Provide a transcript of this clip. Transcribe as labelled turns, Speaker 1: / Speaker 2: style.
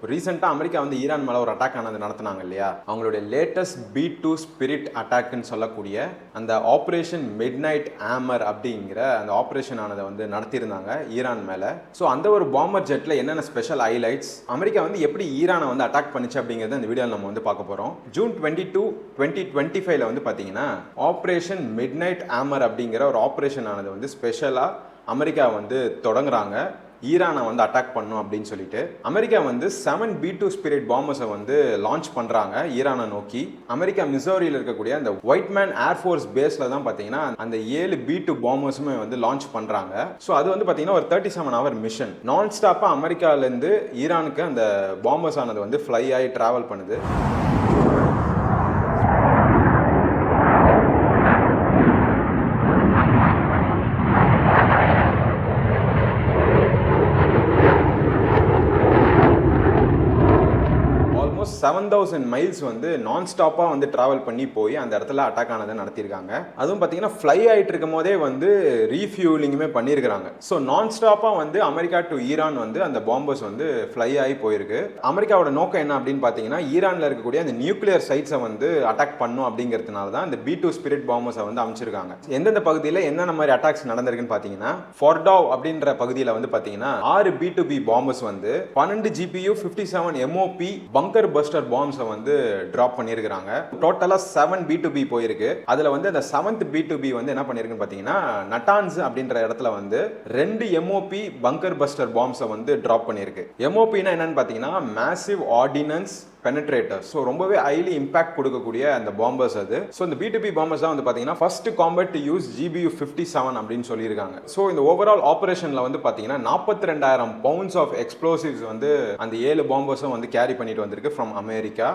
Speaker 1: ரீசெண்டாக அமெரிக்கா வந்து ஈரான் மேலே ஒரு அட்டாக் ஆனது நடத்தினாங்க இல்லையா, அவங்களுடைய லேட்டஸ்ட் B2 ஸ்பிரிட் அட்டாக்னு சொல்லக்கூடிய அந்த ஆப்ரேஷன் மிட் நைட் ஆமர் அப்படிங்கிற அந்த ஆப்ரேஷன் ஆனதை வந்து நடத்தியிருந்தாங்க ஈரான் மேலே. ஸோ அந்த ஒரு பாம்பர் ஜெட்டில் என்னென்ன ஸ்பெஷல் ஹைலைட்ஸ், அமெரிக்கா வந்து எப்படி ஈரானை வந்து அட்டாக் பண்ணிச்சு அப்படிங்கிறத இந்த வீடியோவில் நம்ம வந்து பார்க்க போகிறோம். ஜூன் 22, 2025 வந்து பார்த்தீங்கன்னா ஆப்ரேஷன் மிட் நைட் ஆமர் அப்படிங்கிற ஒரு ஆப்ரேஷன் ஆனது வந்து ஸ்பெஷலாக அமெரிக்கா வந்து தொடங்குறாங்க ஈரானை வந்து அட்டாக் பண்ணும் அப்படின்னு சொல்லிட்டு. அமெரிக்கா வந்து 7 B2 ஸ்பிரிட் பாம்பர்ஸை வந்து லான்ச் பண்ணுறாங்க ஈரானை நோக்கி. அமெரிக்கா மிசோரியில் இருக்கக்கூடிய அந்த ஒயிட் மேன் ஏர்ஃபோர்ஸ் பேஸில் தான் பார்த்தீங்கன்னா அந்த 7 B2 பாம்பர்ஸுமே வந்து லான்ச் பண்ணுறாங்க. ஸோ அது வந்து பார்த்தீங்கன்னா ஒரு 37 hour மிஷன். நான் ஸ்டாப்பாக அமெரிக்காவிலேருந்து ஈரானுக்கு அந்த பாம்பர்ஸ் ஆனது வந்து ஃப்ளை ஆகி ட்ராவல் பண்ணுது. ஆல்மோஸ்ட் 7000 மைல்ஸ் வந்து நான் ஸ்டாப்பாக வந்து ட்ராவல் பண்ணி போய் அந்த இடத்துல அட்டாக் ஆனதை நடத்தியிருக்காங்க. அதுவும் பார்த்தீங்கன்னா ஃப்ளை ஆகிட்டு இருக்கும் போதே வந்து ரீஃபியூலிங்குமே பண்ணியிருக்கிறாங்க. ஸோ நான் ஸ்டாப்பாக வந்து அமெரிக்கா டு ஈரான் வந்து அந்த பாம்பர்ஸ் வந்து ஃப்ளை ஆகி போயிருக்கு. அமெரிக்காவோட நோக்கம் என்ன அப்படின்னு பார்த்தீங்கன்னா ஈரானில் இருக்கக்கூடிய அந்த நியூக்ளியர் சைட்ஸை வந்து அட்டாக் பண்ணும் அப்படிங்கிறதுனால தான் இந்த B2 ஸ்பிரிட் பாம்பர்ஸை வந்து அமைச்சிருக்காங்க. எந்தெந்த பகுதியில் என்னென்ன மாதிரி அட்டாக்ஸ் நடந்திருக்குன்னு பார்த்தீங்கன்னா, ஃபோர்டாவ் அப்படின்ற பகுதியில் வந்து பார்த்தீங்கன்னா 6 B2B பாம்பர்ஸ் வந்து 12 GPU 57 MOP பங்கர் பஸ்டர் பாம்ஸை வந்து டிராப் பண்ணியிருக்காங்க. டோட்டலாக 7 B2B போயிருக்கு. அதில் வந்து அந்த 7th B2B வந்து என்ன பண்ணியிருக்குன்னு பார்த்தீங்கன்னா நட்டான்ஸ் அப்படின்ற இடத்துல வந்து 2 MOP பங்கர் பஸ்டர் பாம்ஸை வந்து டிராப் பண்ணியிருக்கு. MOPனா என்னன்னு பார்த்தீங்கன்னா மேசிவ் ஆர்டினன்ஸ் பெனட்ரேட்டர். ஸோ ரொம்பவே ஹைலி இம்பாக்ட் கொடுக்கக்கூடிய அந்த பாம்பர்ஸ் அது. ஸோ இந்த B2B பாம்பர்ஸ் தான் வந்து பார்த்தீங்கன்னா first combat to use GBU 57 அப்படின்னு சொல்லியிருக்காங்க. ஸோ இந்த ஓவரால் ஆபரேஷனில் வந்து பார்த்தீங்கன்னா 42,000 pounds ஆஃப் எக்ஸ்ப்ளோசிவ்ஸ் வந்து அந்த 7 பாம்பர்ஸும் வந்து கேரி பண்ணிட்டு வந்திருக்கு ஃப்ரம் அமெரிக்கா.